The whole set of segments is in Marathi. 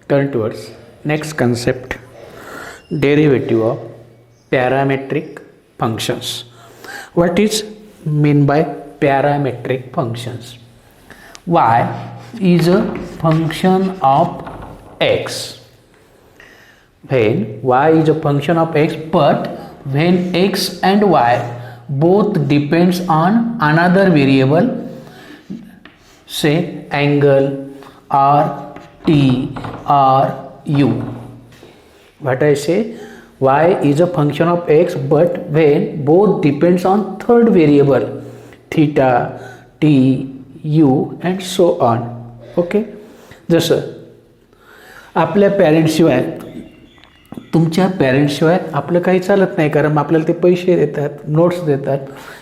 Turn towards next concept, derivative of parametric functions. What is mean by parametric functions? Y is a function of x. When y is a function of x, but when x and y both depends on another variable, say angle or t or u. What I say, y is a function of x, but when both depends on third variable theta, t, u and so on. Okay, जसं आपल्या पॅरेंट्सशिवाय, तुमच्या पॅरेंट्सशिवाय आपलं काही चालत नाही, कारण आपल्याला ते पैसे देतात, नोट्स देतात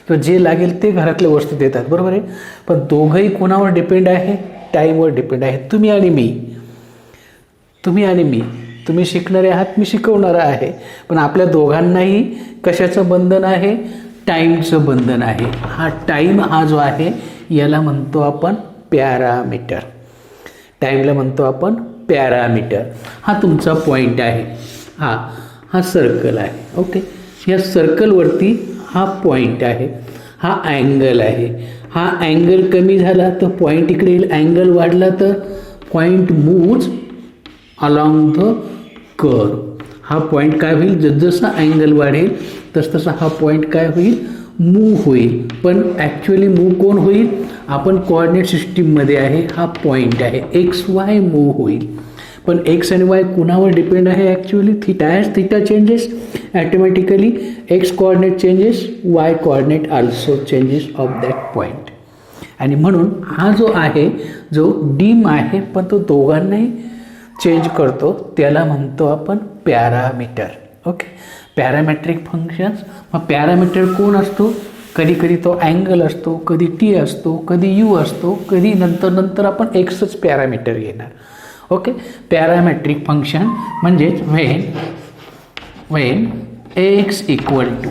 किंवा जे लागेल ते घरातल्या वस्तू देतात, बरोबर आहे. पण दोघंही कोणावर डिपेंड आहे? टाईमवर डिपेंड आहे. तुम्ही आणि मी, तुम्ही शिकणारे आहात, मी शिकवणारा आहे, पण आपल्या दोघांनाही कशाचं बंधन आहे? टाईमचं बंधन आहे. हा टाईम हा जो आहे याला म्हणतो आपण पॅरामीटर. टाईमला म्हणतो आपण पॅरामीटर. हा तुमचा पॉईंट आहे, हा सर्कल आहे. ओके, या सर्कलवरती हा पॉईंट आहे, हा अँगल आहे. हा अँगल कमी झाला तर पॉईंट इकडे येईल, अँगल वाढला तर point moves along the curve. हा पॉईंट काय होईल? जसजसा अँगल वाढेल तसतसा हा पॉईंट काय होईल? मूव्ह होईल. पण ॲक्च्युअली मूव्ह कोण होईल? आपण कोऑर्डिनेट सिस्टीममध्ये आहे, हा पॉईंट आहे, एक्स वाय मूव्ह होईल. पण एक्स आणि वाय कुणावर डिपेंड आहे? Actually theta. As theta changes automatically x coordinate changes, Y coordinate also changes of that point. आणि म्हणून हा जो आहे, जो डीम आहे पण तो दोघांनाही चेंज करतो, त्याला म्हणतो आपण पॅरामीटर. Okay, parametric functions. मग पॅरामीटर कोण असतो? कधी कधी तो अँगल असतो, कधी टी असतो, कधी यू असतो, कधी नंतर आपण एक्सच पॅरामीटर घेणार. ओके, पॅरामेट्रिक फंक्शन म्हणजेच when x equal to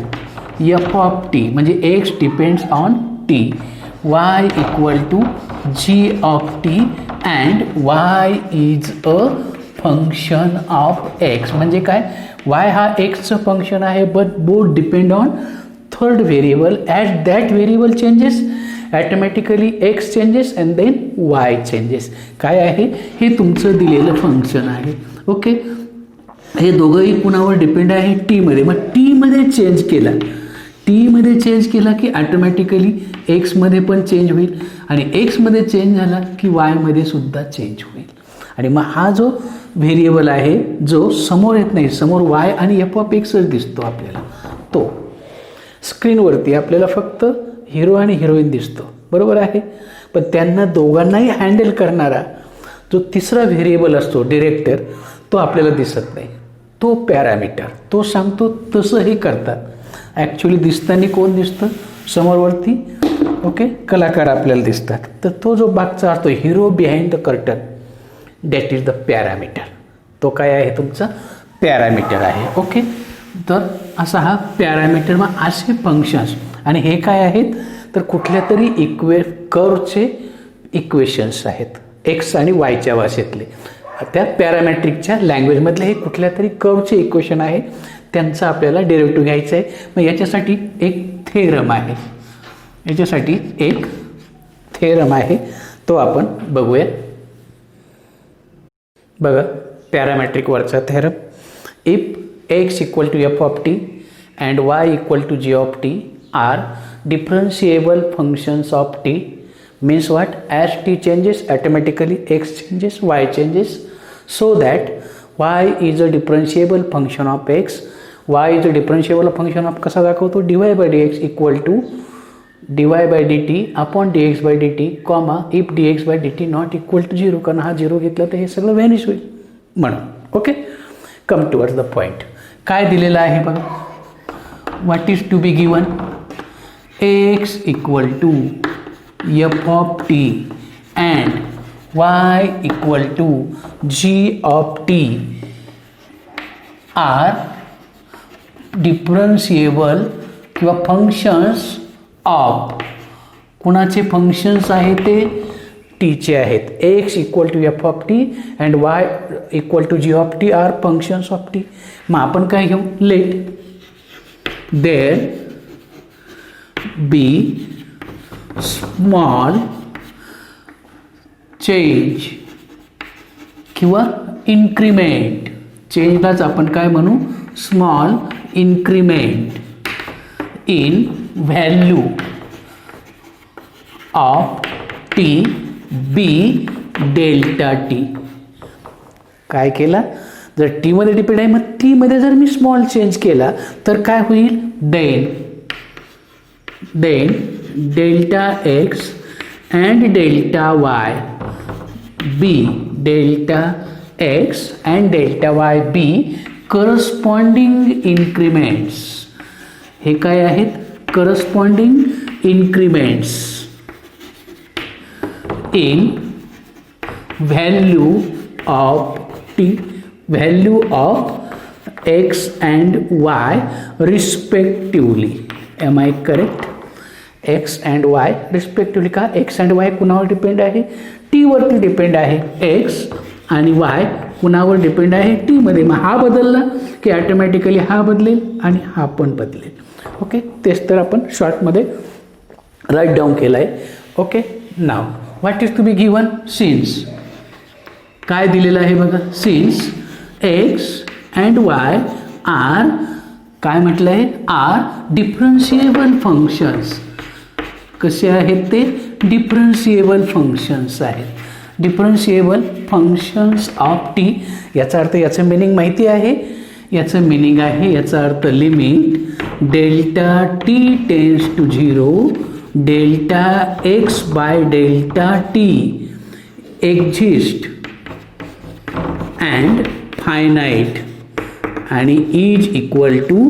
f of t, म्हणजे x depends on t, y equal to g of t and y is a function of x. म्हणजे काय? वाय हा एक्सचं फंक्शन आहे, but both depend on third variable. At that variable changes automatically x changes and then y changes. काय आहे? हे तुमचं दिलेलं फंक्शन आहे. ओके, हे दोघंही कुणावर डिपेंड आहे? टीमध्ये. मग टीमध्ये चेंज केला की ॲटोमॅटिकली एक्समध्ये पण चेंज होईल, आणि एक्समध्ये चेंज झाला की वायमध्ये सुद्धा चेंज होईल. आणि मग हा जो व्हेरिएबल आहे जो समोर येत नाही, समोर वाय आणि एफ ऑफ एक्सच दिसतो आपल्याला, तो स्क्रीनवरती आपल्याला फक्त हिरो आणि हिरोईन दिसतो, बरोबर आहे. पण त्यांना दोघांनाही हँडल करणारा जो तिसरा व्हेरिएबल असतो, डिरेक्टर, तो आपल्याला दिसत नाही. तो पॅरामीटर, तो सांगतो तसं हे करतात. ॲक्च्युली दिसताना कोण दिसतं? समोरवरती ओके कलाकार आपल्याला दिसतात. तर तो जो बागचा असतो, hero behind the curtain, that is the parameter. तो काय आहे? तुमचा पॅरामीटर आहे. ओके, तर असा हा पॅरामीटर. मग असे फंक्शन्स, आणि हे काय आहेत? तर कुठल्या तरी कर्वचे इक्वेशन्स आहेत, एक्स आणि वायच्या भाषेतले, त्या पॅरामेट्रिकच्या लँग्वेजमधले हे कुठल्या तरी कर्वचे इक्वेशन आहे, त्यांचा आपल्याला डेरिव्हेटिव्ह घ्यायचं आहे. मग याच्यासाठी एक थेरम आहे, तो आपण बघूया. बघा, पॅरामेट्रिकवरचा theorem. If x equal to f of t and y equal to g of t are differentiable functions of t, means what? As t changes automatically x changes, y changes, so that y is a differentiable function of x, y is a differentiable function of, कसा दाखवतो? dy by dx equal to dy by dt upon dx by dt, comma if dx by dt not equal to 0, कारण हा 0 घेतला तर हे सगळं व्हॅनिश होईल म्हणून. Okay, come towards the point. काय दिलेलं आहे बघा? What is to be given? X equal to f of t and y equal to g of t are differentiable किंवा फंक्शन्स ऑफ, कुणाचे फंक्शन्स आहे ते? टीचे आहेत. X equal to f of t and y equal to g of t are functions of t. मग आपण काय घेऊ, let there be small change किंवा इन्क्रीमेंट. चेंजलाच आपण काय म्हणू, small increment in value of t b delta t. काय केला, जर टीमध्ये डिपेंड आहे मग टीमध्ये जर मी स्मॉल चेंज केला तर काय होईल, then delta x and delta y be, delta x and delta y be corresponding increments. हे काय आहेत, corresponding increments in value of t, value of x and y respectively. Am I correct? x and y respectively. का x and y कुणावर डिपेंड आहे, t वरती डिपेंड आहे. x आणि y कुणावर डिपेंड आहे, t मध्ये. मग हा बदलला की ऑटोमॅटिकली हा बदलेल आणि हा पण बदलेल. ओके, तेच तर आपण शॉर्टमध्ये राईट डाऊन केलं आहे. ओके, नाव what is to be given, since. काय दिलेलं आहे बघा, since x and y are, काय म्हटलं आहे, आर डिफरन्शिएबल फंक्शन्स. कसे आहेत ते, डिफरन्शिएबल फंक्शन्स आहेत. डिफरन्शिएबल फंक्शन्स ऑफ टी. याचा अर्थ, याचं मिनिंग माहिती आहे, याचं मिनिंग आहे, याचा अर्थ limit delta t tends to 0 delta x by delta t exist and finite आणि is equal to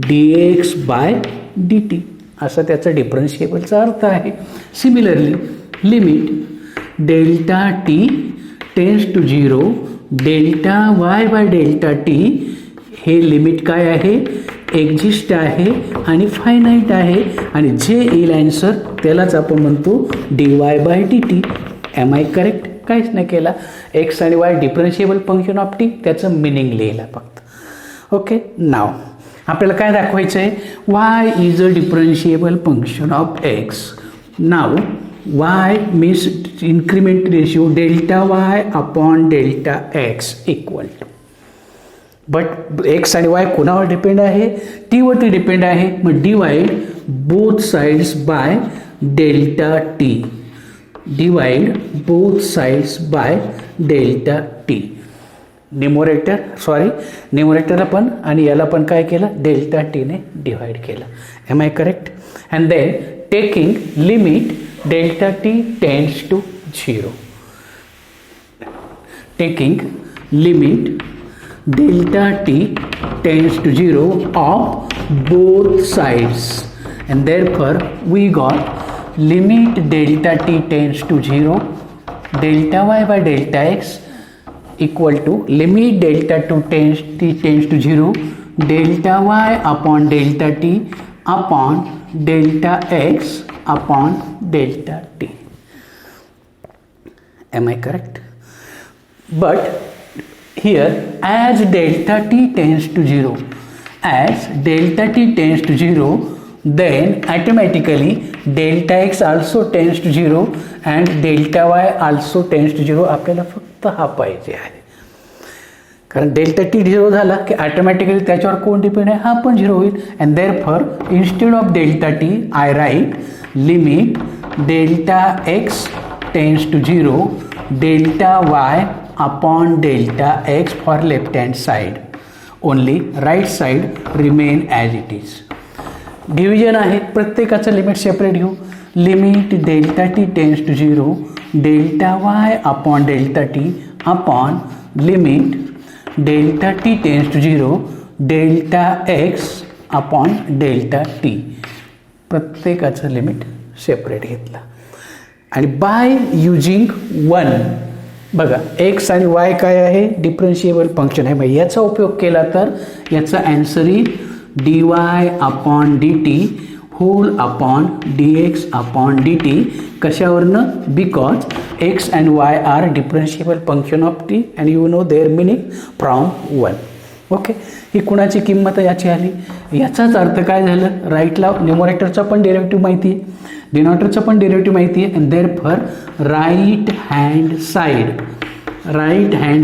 d x by d t. असा त्याचा डिफरन्शिएबलचा अर्थ आहे. Similarly limit delta t tends to 0 delta y by delta t, हे लिमिट काय आहे, एक्झिस्ट आहे आणि फायनाईट आहे आणि जे येईल आन्सर त्यालाच आपण म्हणतो d y by d t. Am I correct? काहीच नाही केला. एक्स आणि y differentiable function of t, त्याचं मिनिंग लिहिलं फक्त. ओके, नाव आपल्याला काय दाखवायचं आहे, y is a differentiable function of x. नाव y means increment ratio delta y upon delta x equal to, but x आणि वाय कोणावर डिपेंड आहे, टी वरती डिपेंड आहे. मग divide both sides by delta t, divide both sides by delta t. न्युमरेटरला पण आणि याला पण काय केलं, डेल्टा टीने डिवाइड केलं. Am I correct? And then taking limit delta t tends to 0, taking limit delta t tends to 0 of both sides, and therefore we got limit delta t tends to 0 delta y by delta x equal to limit delta t tends to 0 delta y upon delta t upon delta x upon delta t. Am I correct? But here as delta t tends to 0, as delta t tends to 0, then automatically delta x also tends to 0 and delta y also tends to 0. आपल्याला फक्त हा पाहिजे आहे, कारण डेल्टा टी 0 झाला की ऑटोमॅटिकली त्याच्यावर कोण डिपेंड आहे, हा पण 0 होईल. And therefore instead of delta t I write limit delta x tends to 0 delta y upon delta x for left hand side, only right side remain as it is. Division आहे, प्रत्येकाचं लिमिट सेपरेट घेऊ. Limit delta t tends to 0 delta y upon delta t upon limit delta t tends to 0 delta x upon delta t. प्रत्येकाचं लिमिट सेपरेट घेतलं आणि बाय युजिंग 1, बघा एक्स आणि वाय काय आहे, डिफरन्शिएबल फंक्शन आहे. मग याचा उपयोग केला तर याचा ॲन्सर येईल d y upon d t whole upon d x upon d t. कशावरनं? Because x and y are differentiable function of t and you know their meaning from 1. ओके, ही कुणाची किंमत याची आली. याचाच अर्थ काय झालं? राईटला न्युमरेटरचा पण डेरिव्हेटिव्ह माहिती आहे, डिनॉमिनेटरचा पण डेरिव्हेटिव्ह माहिती आहे, and therefore right hand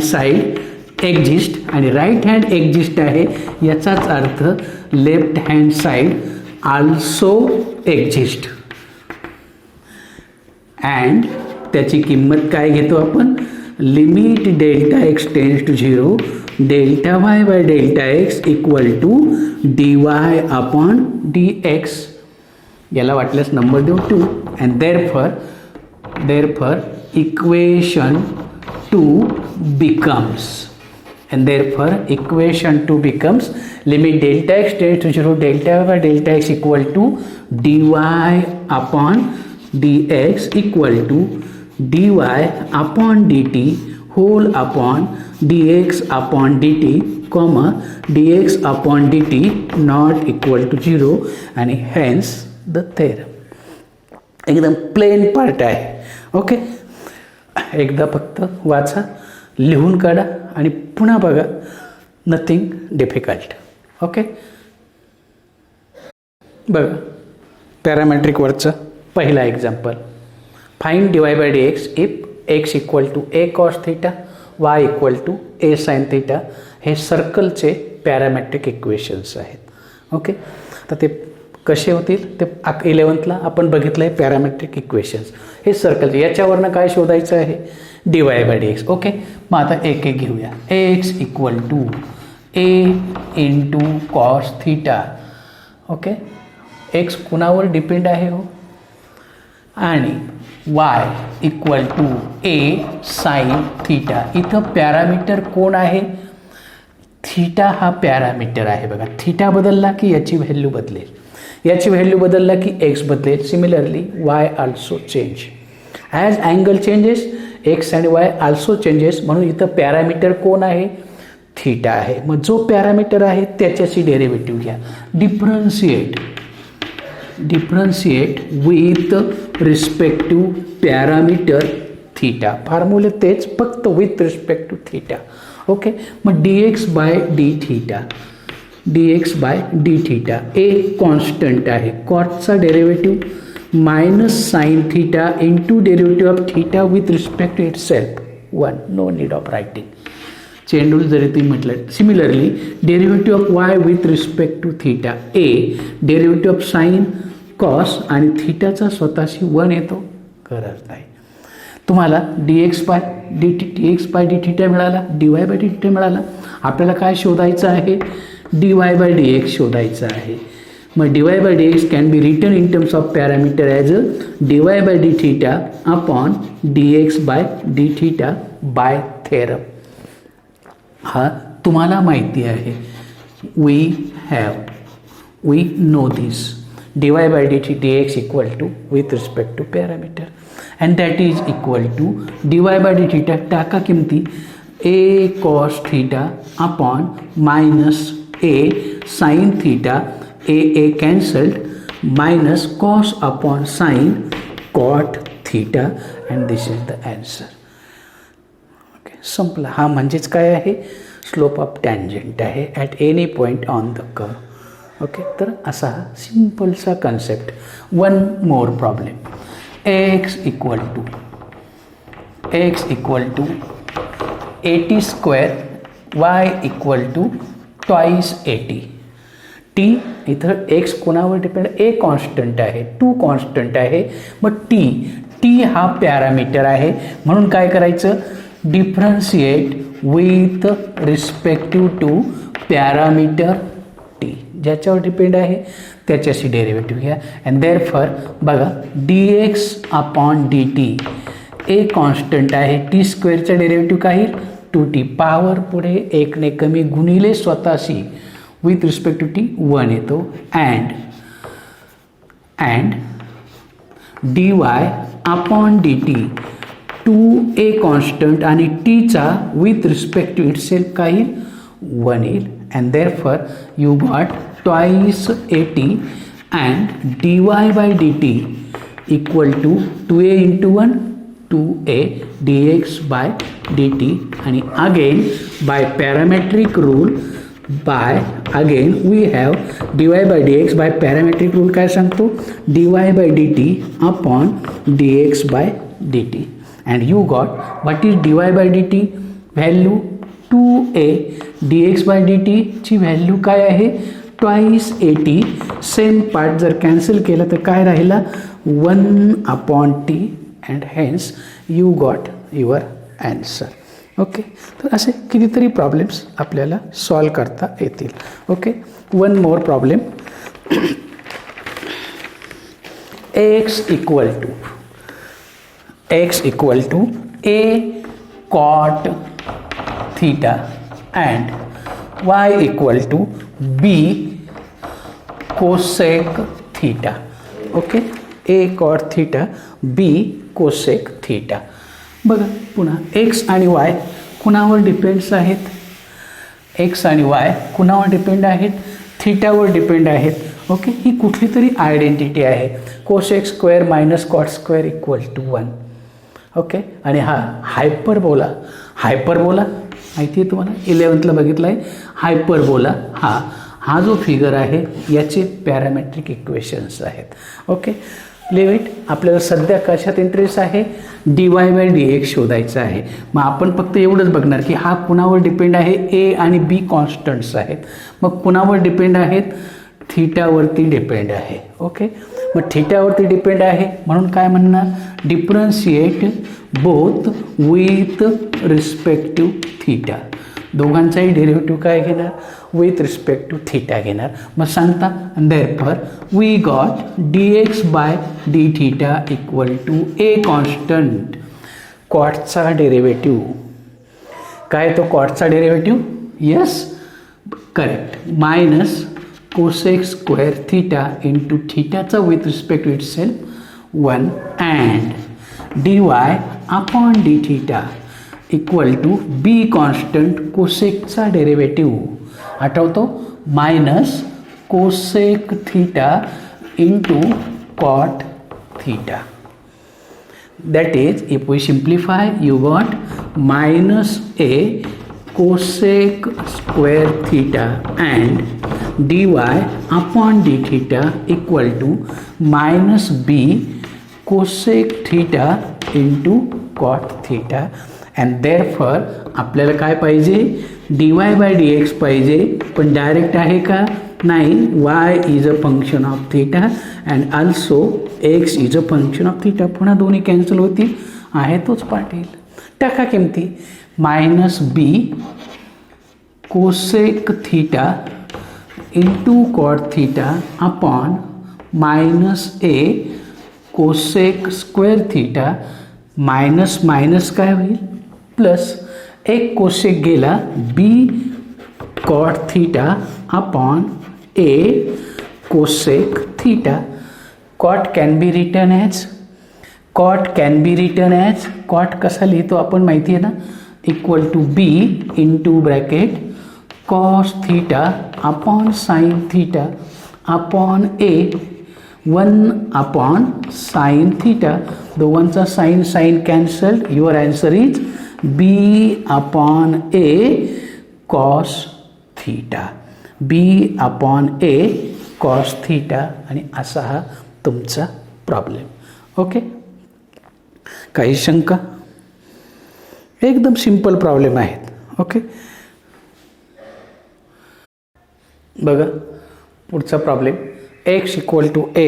side exist, आणि राईट हँड एक्झिस्ट आहे याचाच अर्थ left hand side also exist. And त्याची किंमत काय घेतो आपण? Limit delta x tends to 0 delta y by delta x equal to d y upon d x. याला वाटल्यास नंबर देऊ 2. And therefore equation 2 becomes limit delta x tends to 0 delta y by delta x equal to dy upon dx equal to dy upon dt whole upon dx upon dt comma dx upon dt not equal to 0 आणि hence the theorem. एकदम प्लेन पार्ट आहे. ओके, एकदा फक्त वाचा, लिहून काढा आणि पुन्हा बघा. Nothing difficult. ओके, बघा पॅरामेट्रिक वरचं पहिला example. Find dy by dx if x equal to a cos theta y equal to a sin theta. हे सर्कलचे पॅरामेट्रिक इक्वेशन्स आहेत. ओके, तर ते कसे होतील ते 11th आपण बघितलं आहे. पॅरामेट्रिक इक्वेशन्स हे सर्कलचे. याच्यावरनं काय शोधायचं आहे? dy by dx. ओके, मग आता एक एक घेऊया. x equal to a into cos theta. Okay, x कुणावर डिपेंड आहे हो? आणि y equal to a sine theta. इथं पॅरामीटर कोण आहे? थीटा हा पॅरामीटर आहे. बघा, थीटा बदलला की याची व्हॅल्यू बदलेल, याची व्हॅल्यू बदलला की एक्स बदलेल. Similarly Y also change. As angle changes x and Y also changes. म्हणून इथं पॅरामीटर कोण आहे? थीटा आहे. मग जो पॅरामीटर आहे त्याच्याशी डेरिव्हेटिव्ह घ्या. Differentiate with respective parameter theta. फॉर्म्युले तेच, फक्त with respect to theta. Okay, मग dx by d theta. A constant आहे. कॉटचा derivative minus sine theta into derivative of theta with respect to itself 1. No need of writing. Chain rule जरी तुम्ही म्हटलं. Similarly derivative of y with respect to theta. A derivative of sine cos आणि थीटाचा स्वतःशी 1 येतो. गरज नाही. तुम्हाला dx बाय डी थीटा मिळाला, dy बाय डी थीटा मिळाला. आपल्याला काय शोधायचं आहे? dy बाय dx शोधायचं आहे. मग dy by dx can be written in terms of parameter as a dy by d theta upon dx by d theta by theorem. हा तुम्हाला माहिती आहे. We know this. dy by dx equal to with respect to parameter and that is equal to dy by d theta. टाका किमती. a cos theta upon minus a sin theta. a cancelled, minus cos upon sin cot theta and this is the answer. Okay, संपला. हा म्हणजेच काय आहे? स्लोप ऑफ टँजंट आहे at any point on the curve. Okay, तर असा सिम्पलसा concept. One more problem. X equal to 80 square y equal to twice 80. T इथं एक्स कोणावर डिपेंड? ए कॉन्स्टंट आहे, 2 कॉन्स्टंट आहे. मग टी हा पॅरामीटर आहे. म्हणून काय करायचं? Differentiate with respective to parameter t. ज्याच्यावर डिपेंड आहे त्याच्याशी डेरिव्हेटिव्ह घ्या. अँड देअरफॉर बघा dx upon dt. A constant आहे. टी स्क्वेअरचा डेरिव्हेटिव्ह काय? 2t. पॉवर पुढे 1ने कमी गुणिले स्वतःशी विथ रिस्पेक्ट टू टी 1 येतो. And dy upon dt 2a constant आणि टीचा with respect to itself काय? 1 येईल. And therefore you got twice 80 and dy by dt equal to 2a into 1 2a dx by dt आणि again by parametric rule by again we have dy by dx by parametric rule काय सांगतो dy by dt upon dx by dt and you got what is dy by dt value 2a dx by dt ची व्हॅल्यू काय आहे ट्वाईस 80 सेम पार्ट जर कॅन्सल केलं तर काय राहिला 1 upon t and hence you got your answer okay तर असे कितीतरी प्रॉब्लेम्स आपल्याला सॉल्व करता येतील okay one more problem x equal to a cot theta and y equal to b cosec theta okay a cot theta b cosec theta बघा पुन्हा x आणि y कुणावर डिपेंड्स आहेत x आणि y कुणावर डिपेंड आहेत थीटावर डिपेंड आहेत ओके ही कुठली तरी आयडेंटिटी आहे cosec square minus cot square equal to 1 okay आणि हा हायपरबोला माहिती आहे तुम्हाला 11th बघितलं आहे हायपरबोला हा जो फिगर आहे याचे पॅरामेट्रिक इक्वेशन्स आहेत ओके लिमिट आपल्याला सध्या कशात इंटरेस्ट आहे dy बाय dx शोधायचं आहे मग आपण फक्त एवढंच बघणार की हा कुणावर डिपेंड आहे a आणि b कॉन्स्टंट्स आहेत मग कुणावर डिपेंड आहेत थीटावरती डिपेंड आहे ओके मग थीटावरती डिपेंड आहे म्हणून काय म्हणणार differentiate both with respective theta दोघांचाही डेरिव्हेटिव्ह काय घेणार विथ रिस्पेक्ट टू थीटा घेणार मग सांगता therefore we got dx by d theta equal to a constant कॉटचा डेरिव्हेटिव्ह काय तो कॉटचा derivative yes correct minus cosec square theta into थीटाचा with respect to itself 1 and dy upon d theta equal to b constant कोसेकचा डेरिव्हेटिव्ह आठवतो minus cosec theta into cot theta that is if we simplify you got minus a cosec square theta and dy upon d theta equal to minus b cosec theta into cot theta and therefore आपल्याला काय पाहिजे dy by dx पाहिजे पण डायरेक्ट आहे का नाही y is a function of theta and also x is a function of theta पुन्हा दोन्ही कॅन्सल होतील आहे तोच पार्ट येईल टाका किमती minus b cosec theta into cot theta upon minus a cosec square theta minus minus काय होईल प्लस एक कोसेक गेला b cot theta upon a cosec theta cot can be written as cot कसा लिहितो आपण माहिती आहे ना equal to b into bracket cos theta upon sine theta upon a 1 upon sine theta दोघांचा sine cancelled your answer is b upon a cos theta B upon a cos theta आणि असा हा तुमचा प्रॉब्लेम ओके काही शंका एकदम सिंपल प्रॉब्लेम आहेत ओके बघा पुढचा problem x equal to a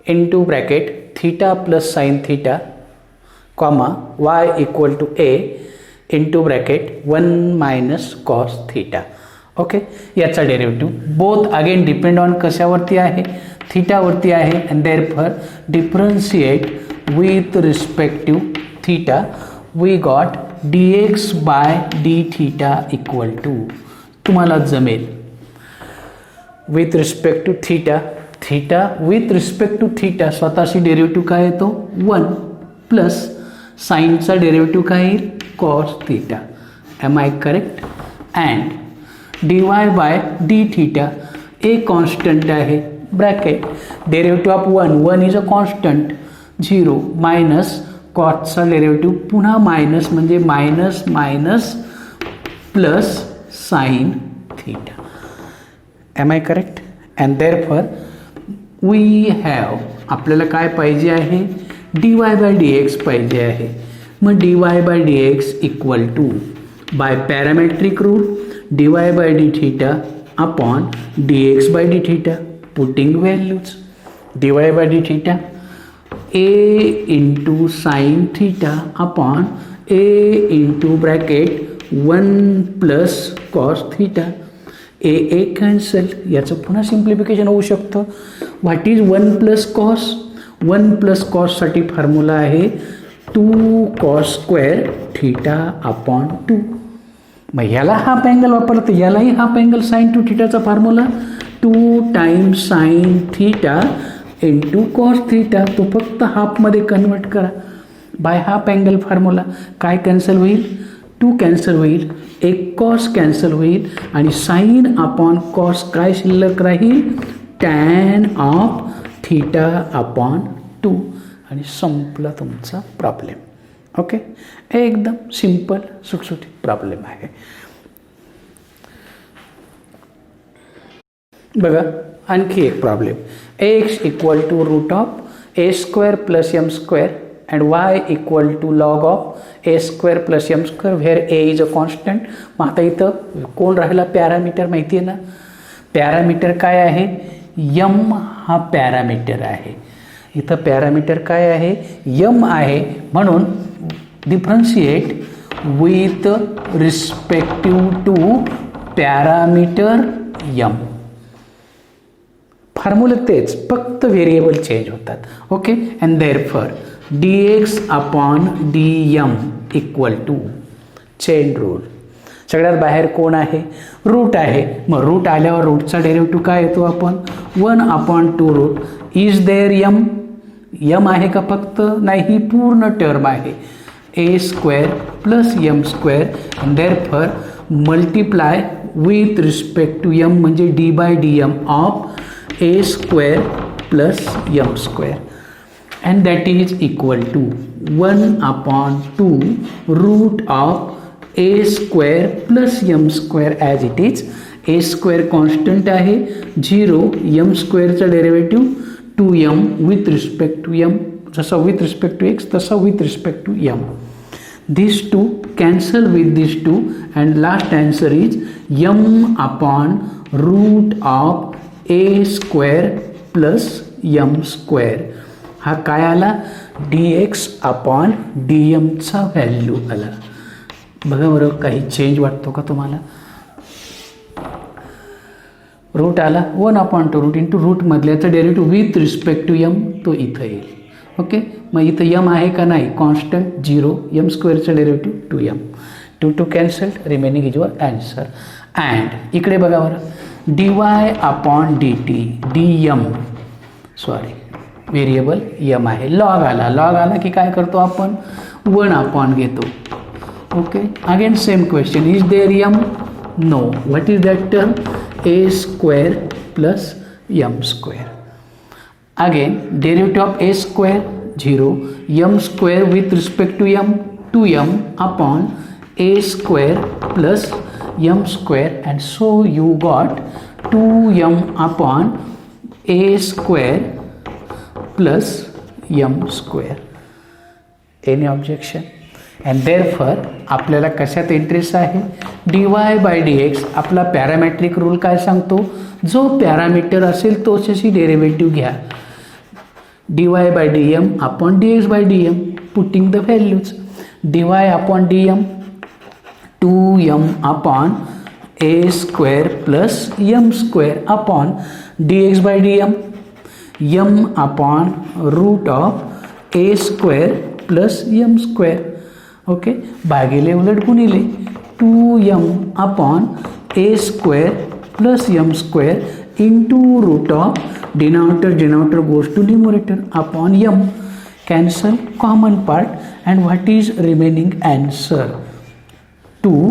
into bracket theta plus sine theta comma y equal to a into bracket 1 minus cos theta okay याचा derivative both again depend on कशावरती आहे थीटावरती आहे and therefore differentiate with respective theta we got dx by d theta equal to तुम्हाला जमेल with respect to theta with respect to theta स्वतःची डेरिव्हेटिव्ह काय येतो 1 प्लस साईनचा डेरिव्हेटिव्ह काय येईल cos theta am I correct and dy by d theta a constant आहे bracket derivative of 1 is a constant 0 minus कॉसचा डेरिव्हेटिव्ह पुन्हा मायनस म्हणजे minus minus plus sine theta. Am I correct? And therefore we have आपल्याला काय पाहिजे आहे dy बाय dx पाहिजे आहे. मग dy by dx equal to by parametric rule dy by d theta upon dx by d theta putting values dy by d theta a into sine theta upon a into bracket 1 plus cos theta. A cancel याचं पुन्हा सिम्प्लिफिकेशन होऊ शकतं. What is 1 plus cos 1 plus कॉससाठी फॉर्म्युला आहे 2 कॉस स्क्वेअर थीटा अपॉन 2. मग याला हाफ अँगल वापरला तर यालाही हाफ अँगल साइन 2 थीटाचा formula 2 times sine theta into cos theta. तो फक्त हाफमध्ये कन्वर्ट करा बाय हाफ अँगल फॉर्म्युला. काय कॅन्सल होईल 2 कॅन्सल होईल एक कॉस कॅन्सल होईल आणि साइन अपॉन कॉस काय शिल्लक राहील टॅन ऑफ थीटा अपॉन 2 आणि संपला तुमचा प्रॉब्लेम. ओके एकदम सिंपल सुटसुटीत प्रॉब्लेम आहे. बघा आणखी एक problem x equal to root of a square plus m square and y equal to log of a square plus m square where a is a constant. मग आता इथं कोण राहिला पॅरामीटर माहिती आहे ना. पॅरामीटर काय आहे m हा पॅरामीटर आहे. इथं पॅरामीटर काय आहे m आहे म्हणून differentiate with respective to parameter m. Formula तेच फक्त व्हेरिएबल चेंज होतात. Okay and therefore dx upon dm equal to chain rule. सगळ्यात बाहेर कोण आहे रूट आहे. मग रूट आल्यावर रूटचा डेरिव्हेटिव्ह काय येतो आपण 1 upon 2 root is there m आहे का फक्त नाही ही पूर्ण टर्म आहे a square plus m square and therefore multiply with respect to m म्हणजे d by d m of a square plus m square and that is equal to 1 upon 2 root of a square plus m square as it is. a square constant आहे 0 m square चा derivative 2m with respect to m जसा with respect to x तसा with respect to m. These two cancel with these two and last answer is m upon root of a square plus m square. हा काय आला dx अपॉन dmचा व्हॅल्यू आला. बघा बरं काही चेंज वाटतो का तुम्हाला. रूट आला 1 अपॉन 2 रूट इंटू रूटमधल्याचा derivative with respect to m तो इथं येईल. ओके मग इथं m आहे का नाही कॉन्स्टंट 0 m स्क्वेअरचा derivative 2m 2 cancelled remaining is your answer. And इकडे बघा बरं dy upon dt dm sorry variable m आहे. लॉग आला की काय करतो आपण 1 अपॉन घेतो. Okay again same question is there m no what is that term a square plus m square. Again derivative of a square 0 m square with respect to m 2m upon a square plus m square and so you got 2m upon a square plus m square. Any objection. And therefore आपल्याला कशात इंटरेस्ट आहे dy बाय dx. आपला पॅरामेट्रिक रूल काय सांगतो जो पॅरामीटर असेल तोच्याशी डेरिव्हेटिव्ह घ्या dy by dm upon dx by dm putting the values dy upon dm 2m upon a square plus m square upon dx by dm m upon root of a square plus m square. Okay भागिले उलट गुणिले 2m upon a square plus m square into root of denominator goes to numerator upon m. Cancel common part and what is remaining answer 2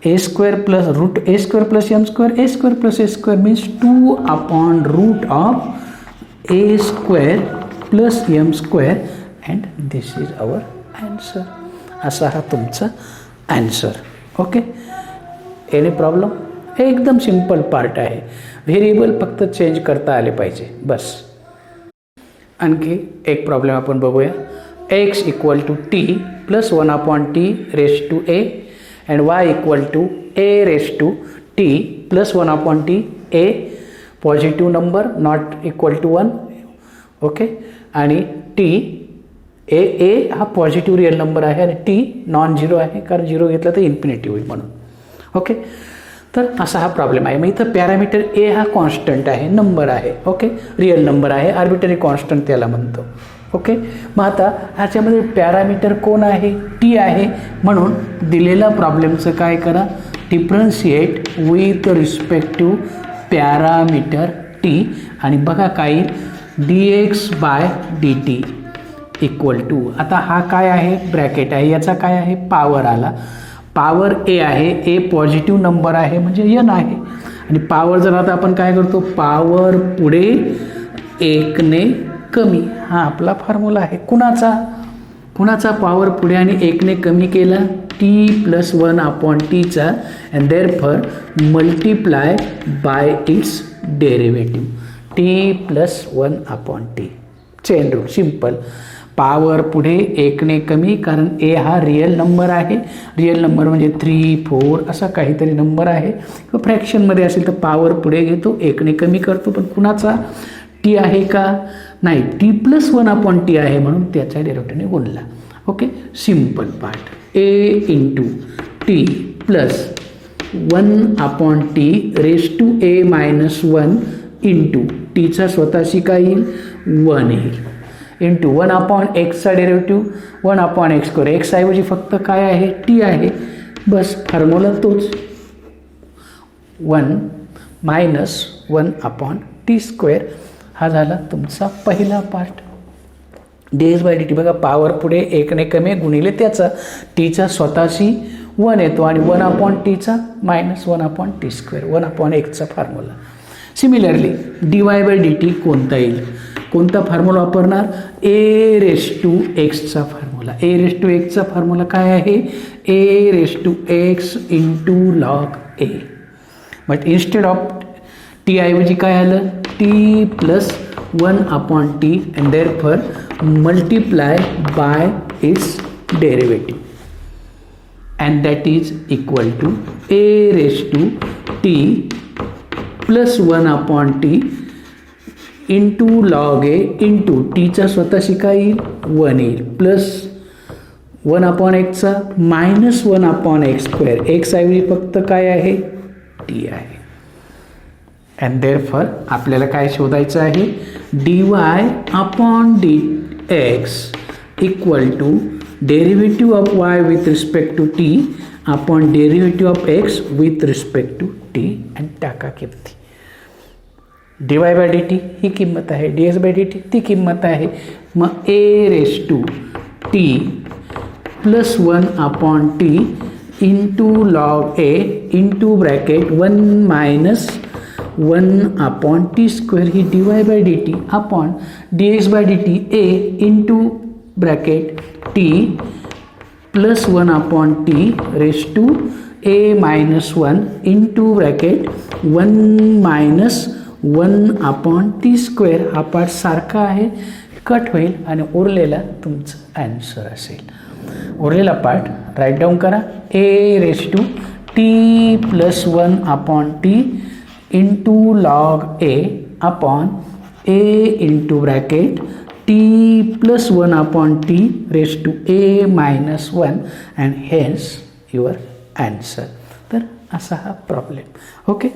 a square plus root a square plus m square a square plus a square means 2 upon root of a square plus m square and this is our answer. असा हा तुमचा ॲन्सर. Okay, any problem? एकदम सिंपल पार्ट आहे. व्हेरिएबल फक्त चेंज करता आले पाहिजे बस. आणखी एक प्रॉब्लेम आपण बघूया. x equal to t plus 1 upon t raise to a and y equal to a raise to t plus 1 upon t a positive number not equal to 1. Okay, आणि टी ए हा पॉझिटिव्ह रिअल नंबर आहे आणि टी नॉन झिरो आहे कारण झिरो घेतला तर इन्फिनिटी होईल म्हणून. ओके, तर असा हा प्रॉब्लेम आहे. मग इथं पॅरामीटर ए हा कॉन्स्टंट आहे, नंबर आहे. ओके, रिअल नंबर आहे, आर्बिटरी कॉन्स्टंट त्याला म्हणतो. ओके, मग आता ह्याच्यामध्ये पॅरामीटर कोण आहे? टी आहे. म्हणून दिलेल्या प्रॉब्लेमचं काय करा, differentiate with respect to parameter t आणि बघा काय d x by d t equal to. आता हा काय आहे? ब्रॅकेट आहे. याचा काय आहे? पॉवर आला. पॉवर ए आहे. ए पॉझिटिव्ह नंबर आहे म्हणजे एन आहे. आणि पॉवर जर आता आपण काय करतो, पॉवर पुढे एकने कमी, हा आपला फॉर्म्युला आहे. कुणाचा पॉवर पुढे आणि एकने कमी केला? टी प्लस 1 अपॉन टीचा and therefore multiply by its derivative T plus 1 upon T. Chain rule simple. Power पुढे एकने कमी कारण ए हा रिअल नंबर आहे. रिअल नंबर म्हणजे 3, 4 असा काहीतरी नंबर आहे. किंवा फ्रॅक्शनमध्ये असेल तर पॉवर पुढे घेतो, एकने कमी करतो. पण कुणाचा? टी आहे का? नाही, टी प्लस 1 अपॉन टी आहे म्हणून त्याच्या डेरिव्हेटिव्हने गुणला. ओके, simple part. A into t plus 1 upon t raise to a minus 1 into टीचा स्वतःशी काय येईल? 1 येईल इंटू 1 अपॉन एक्सचा derivative 1 upon x square. X ऐवजी फक्त काय आहे? टी आहे. बस फॉर्म्युला तोच 1 मायनस 1 अपॉन टी स्क्वेअर. हा झाला तुमचा पहिला part. D s by d t बघा, पॉवर पुढे एकने कमी गुणिले त्याचा, टीचा स्वतःशी 1 येतो आणि 1 अपॉन टीचा minus 1 upon t square 1 upon एक्सचा formula. Similarly d y by d t कोणता येईल? कोणता फॉर्म्युला वापरणार? ए रेस टू एक्सचा फॉर्म्युला. ए रेस टू एक्सचा फॉर्म्युला काय आहे? A raise to x into log a. But instead of t ऐवजी काय आलं? T plus 1 upon t and therefore multiply by its derivative and that is equal to a raise to t plus 1 upon t into log a into टीचा स्वतःशी काय येईल? 1 येईल प्लस 1 अपॉन एक्सचा minus 1 upon x square. X ऐवजी फक्त काय आहे? टी आहे. अँड देअरफॉर आपल्याला काय शोधायचं आहे? D y upon d x equal to derivative of y with respect to t upon derivative of x with respect to t and टाका किमती. D y by d t ही किंमत आहे, d s by d t ती किंमत आहे. मग a raise to t plus 1 upon t into log a into bracket 1 minus 1 upon t square ही d y by d T upon d x by d t a into bracket t plus 1 upon t raise to a minus 1 into bracket 1 minus 1 upon t square. हा पार्ट सारखा आहे, कट होईल आणि उरलेला तुमचं ॲन्सर असेल. उरलेला पार्ट राईट डाऊन करा. A raise to t plus 1 upon t into log a upon a into bracket t plus 1 upon t raise to a minus 1 and hence your answer. तर असा हा प्रॉब्लेम. ओके.